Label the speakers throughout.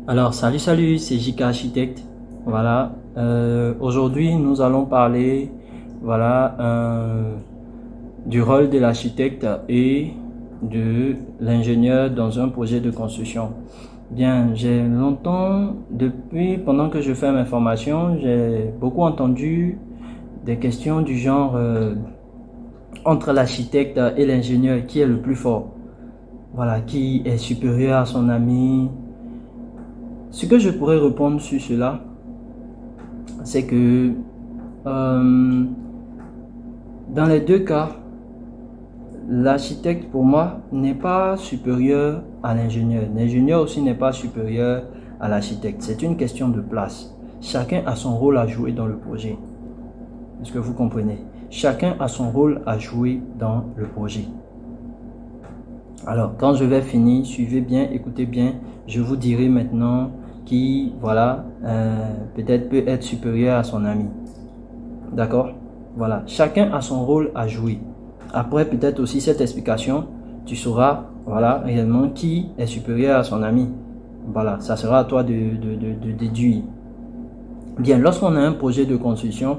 Speaker 1: Alors, salut, c'est JK Architecte. Voilà, aujourd'hui nous allons parler, voilà, du rôle de l'architecte et de l'ingénieur dans un projet de construction. Bien, j'ai longtemps, pendant que je fais mes formations, j'ai beaucoup entendu des questions du genre entre l'architecte et l'ingénieur, qui est le plus fort? Voilà, qui est supérieur à son ami? Ce que je pourrais répondre sur cela, c'est que euh, dans les deux cas, l'architecte pour moi n'est pas supérieur à l'ingénieur. L'ingénieur aussi n'est pas supérieur à l'architecte. C'est une question de place. Chacun a son rôle à jouer dans le projet. Est-ce que vous comprenez? Chacun a son rôle à jouer dans le projet. Alors, quand je vais finir, suivez bien, écoutez bien, je vous dirai maintenant qui, voilà, peut-être peut être supérieur à son ami. D'accord? Voilà, chacun a son rôle à jouer. Après, peut-être aussi cette explication, tu sauras, voilà, réellement qui est supérieur à son ami. Voilà, ça sera à toi de déduire. Bien, lorsqu'on a un projet de construction,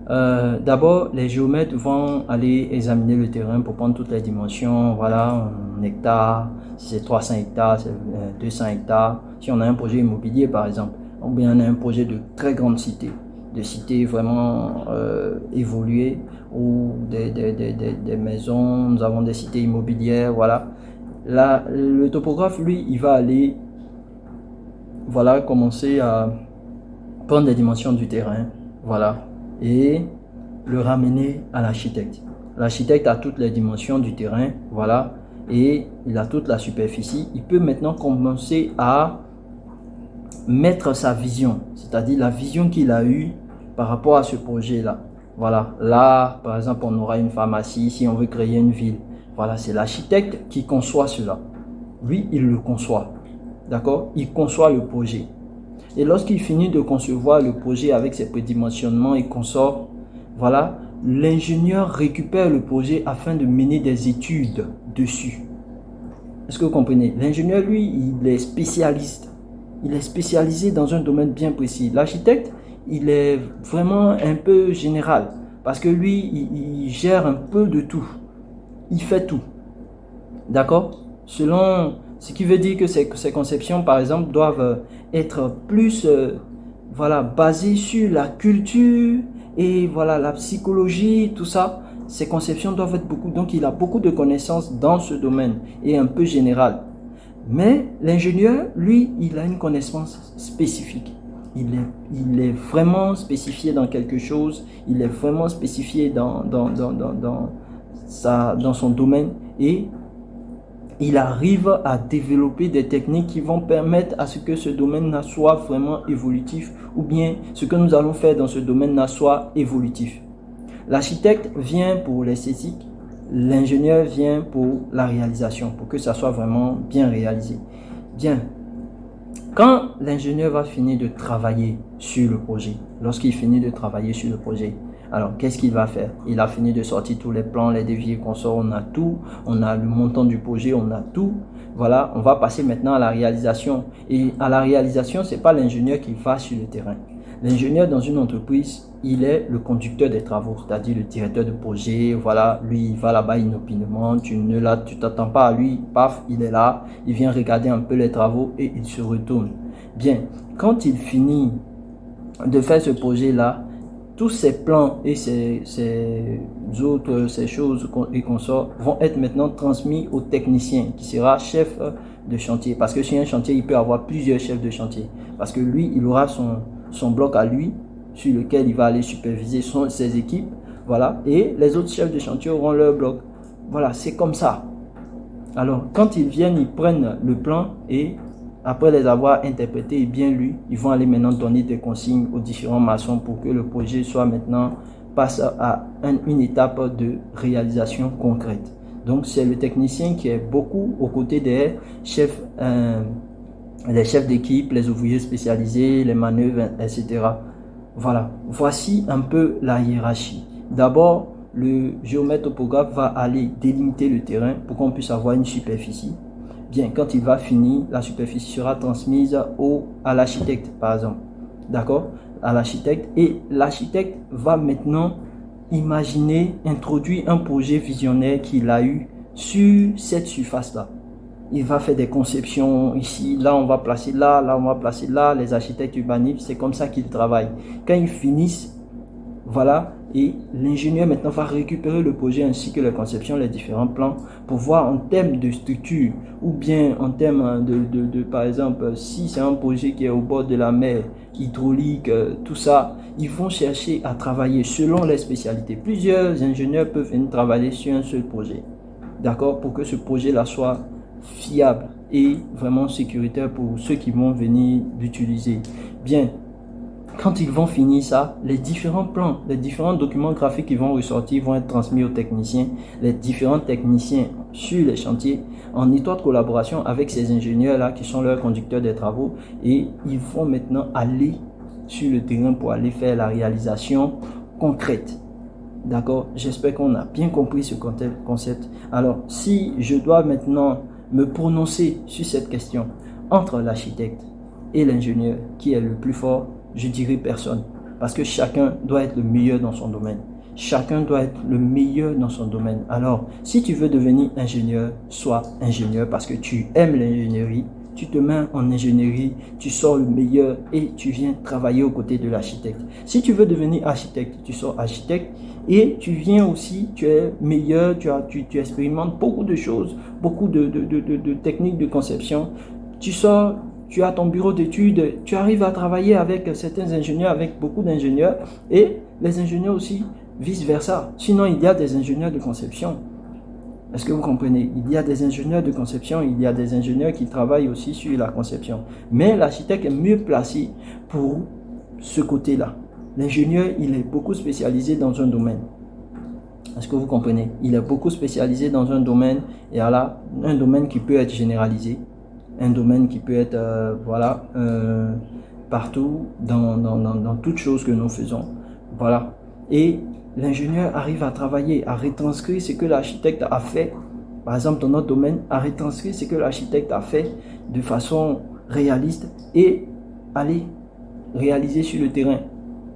Speaker 1: d'abord, les géomètres vont aller examiner le terrain pour prendre toutes les dimensions, voilà, en hectares, si c'est 300 hectares, c'est 200 hectares. Si on a un projet immobilier, par exemple, ou bien on a un projet de très grande cité, de cité vraiment évoluée, ou des maisons, nous avons des cités immobilières, voilà. Là, le topographe, lui, il va aller, voilà, commencer à prendre les dimensions du terrain, voilà, et le ramener à l'architecte. L'architecte a toutes les dimensions du terrain, voilà, et il a toute la superficie. Il peut maintenant commencer à mettre sa vision, c'est-à-dire la vision qu'il a eue par rapport à ce projet-là. Voilà, là, par exemple, on aura une pharmacie, si on veut créer une ville. Voilà, c'est l'architecte qui conçoit cela. Lui, il le conçoit, d'accord? Il conçoit le projet. Et lorsqu'il finit de concevoir le projet avec ses prédimensionnements et consorts, voilà, l'ingénieur récupère le projet afin de mener des études dessus. Est-ce que vous comprenez? L'ingénieur, lui, il est spécialiste. Il est spécialisé dans un domaine bien précis. L'architecte, il est vraiment un peu général parce que lui, il gère un peu de tout. Il fait tout. D'accord? Selon ce qui veut dire que ces conceptions, par exemple, doivent être plus voilà, basées sur la culture et voilà, la psychologie, tout ça. Ces conceptions doivent être beaucoup. Donc, il a beaucoup de connaissances dans ce domaine et un peu général. Mais l'ingénieur, lui, il a une connaissance spécifique. Il est vraiment spécifié dans quelque chose. Il est vraiment spécifié dans son domaine et il arrive à développer des techniques qui vont permettre à ce que ce domaine soit vraiment évolutif ou bien ce que nous allons faire dans ce domaine soit évolutif. L'architecte vient pour l'esthétique, l'ingénieur vient pour la réalisation, pour que ça soit vraiment bien réalisé. Bien, quand l'ingénieur va finir de travailler sur le projet, lorsqu'il finit de travailler sur le projet, alors, qu'est-ce qu'il va faire? Il a fini de sortir tous les plans, les devis et consorts, on a tout, on a le montant du projet, on a tout. Voilà, on va passer maintenant à la réalisation. Et à la réalisation, ce n'est pas l'ingénieur qui va sur le terrain. L'ingénieur dans une entreprise, il est le conducteur des travaux, c'est-à-dire le directeur de projet. Voilà, lui, il va là-bas inopinément, tu t'attends pas à lui, paf, il est là, il vient regarder un peu les travaux et il se retourne. Bien, quand il finit de faire ce projet-là, tous ces plans et ces choses et consorts vont être maintenant transmis au technicien qui sera chef de chantier. Parce que sur un chantier, il peut avoir plusieurs chefs de chantier. Parce que lui, il aura son bloc à lui sur lequel il va aller superviser ses équipes. Voilà. Et les autres chefs de chantier auront leur bloc. Voilà, c'est comme ça. Alors, quand ils viennent, ils prennent le plan et après les avoir interprétés et bien lus, ils vont aller maintenant donner des consignes aux différents maçons pour que le projet soit maintenant passe à une étape de réalisation concrète. Donc c'est le technicien qui est beaucoup aux côtés des chefs, les chefs d'équipe, les ouvriers spécialisés, les manœuvres, etc. Voilà, voici un peu la hiérarchie. D'abord, le géomètre topographe va aller délimiter le terrain pour qu'on puisse avoir une superficie. bien, quand il va finir, la superficie sera transmise à l'architecte, par exemple. D'accord? À l'architecte. Et l'architecte va maintenant imaginer, introduire un projet visionnaire qu'il a eu sur cette surface-là. Il va faire des conceptions ici, là on va placer là, là on va placer là. Les architectes urbanistes, c'est comme ça qu'ils travaillent. Quand ils finissent, voilà, et l'ingénieur maintenant va récupérer le projet ainsi que les conceptions, les différents plans pour voir en termes de structure ou bien en termes par exemple, si c'est un projet qui est au bord de la mer, hydraulique, tout ça, ils vont chercher à travailler selon les spécialités. Plusieurs ingénieurs peuvent venir travailler sur un seul projet, d'accord, pour que ce projet-là soit fiable et vraiment sécuritaire pour ceux qui vont venir l'utiliser. Bien, quand ils vont finir ça, les différents plans, les différents documents graphiques qui vont ressortir vont être transmis aux techniciens, les différents techniciens sur les chantiers, en étroite collaboration avec ces ingénieurs-là qui sont leurs conducteurs des travaux, et ils vont maintenant aller sur le terrain pour aller faire la réalisation concrète. D'accord? J'espère qu'on a bien compris ce concept. Alors, si je dois maintenant me prononcer sur cette question, entre l'architecte et l'ingénieur, qui est le plus fort, je dirais personne. Parce que chacun doit être le meilleur dans son domaine. Chacun doit être le meilleur dans son domaine. Alors, si tu veux devenir ingénieur, sois ingénieur parce que tu aimes l'ingénierie, tu te mets en ingénierie, tu sors le meilleur et tu viens travailler aux côtés de l'architecte. Si tu veux devenir architecte, tu sors architecte et tu viens aussi, tu es meilleur, tu expérimentes beaucoup de choses, beaucoup de techniques de conception. Tu sors, tu as ton bureau d'études, tu arrives à travailler avec certains ingénieurs, avec beaucoup d'ingénieurs et les ingénieurs aussi, vice-versa. Sinon, il y a des ingénieurs de conception. Est-ce que vous comprenez? Il y a des ingénieurs de conception, il y a des ingénieurs qui travaillent aussi sur la conception. Mais l'architecte est mieux placé pour ce côté-là. L'ingénieur, il est beaucoup spécialisé dans un domaine. Est-ce que vous comprenez? Il est beaucoup spécialisé dans un domaine, et là, un domaine qui peut être généralisé, un domaine qui peut être partout dans toutes choses que nous faisons. Voilà. Et l'ingénieur arrive à travailler, à retranscrire ce que l'architecte a fait. Par exemple, dans notre domaine, à retranscrire ce que l'architecte a fait de façon réaliste et aller réaliser sur le terrain.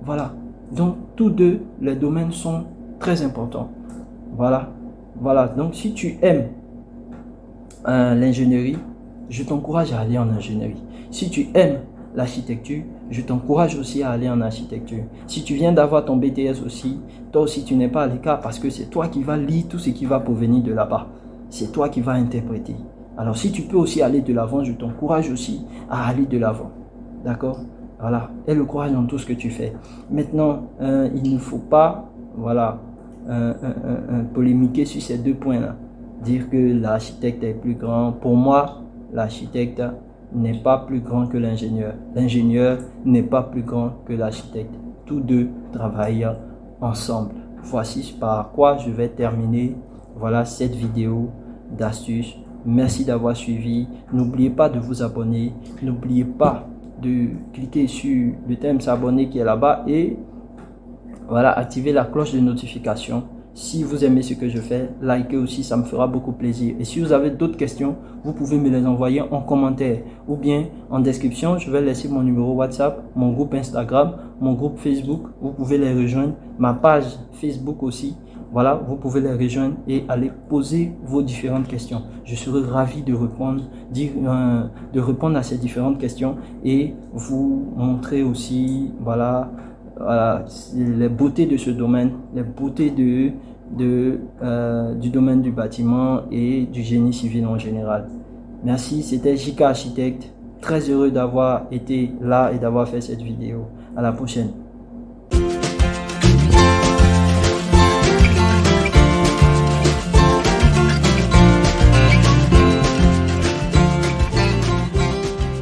Speaker 1: Voilà. Donc, tous deux, les domaines sont très importants. Voilà. Voilà. Donc, si tu aimes l'ingénierie, je t'encourage à aller en ingénierie. Si tu aimes l'architecture, je t'encourage aussi à aller en architecture. Si tu viens d'avoir ton BTS aussi, toi aussi tu n'es pas à l'écart parce que c'est toi qui vas lire tout ce qui va provenir de là-bas. C'est toi qui vas interpréter. Alors si tu peux aussi aller de l'avant, je t'encourage aussi à aller de l'avant. D'accord? Voilà. Aie le courage dans tout ce que tu fais. Maintenant, il ne faut pas polémiquer sur ces deux points-là. Dire que l'architecte est plus grand. Pour moi, l'architecte n'est pas plus grand que l'ingénieur. L'ingénieur n'est pas plus grand que l'architecte. Tous deux travaillent ensemble. Voici par quoi je vais terminer cette vidéo d'astuces. Merci d'avoir suivi. N'oubliez pas de vous abonner. N'oubliez pas de cliquer sur le thème s'abonner qui est là-bas et activer la cloche de notification. Si vous aimez ce que je fais, likez aussi, ça me fera beaucoup plaisir. Et si vous avez d'autres questions, vous pouvez me les envoyer en commentaire ou bien en description. Je vais laisser mon numéro WhatsApp, mon groupe Instagram, mon groupe Facebook. Vous pouvez les rejoindre, ma page Facebook aussi. Voilà, vous pouvez les rejoindre et aller poser vos différentes questions. Je serai ravi de répondre à ces différentes questions et vous montrer aussi, les beautés de ce domaine, les beautés du domaine du bâtiment et du génie civil en général. Merci, c'était JK Architecte. Très heureux d'avoir été là et d'avoir fait cette vidéo. À la prochaine.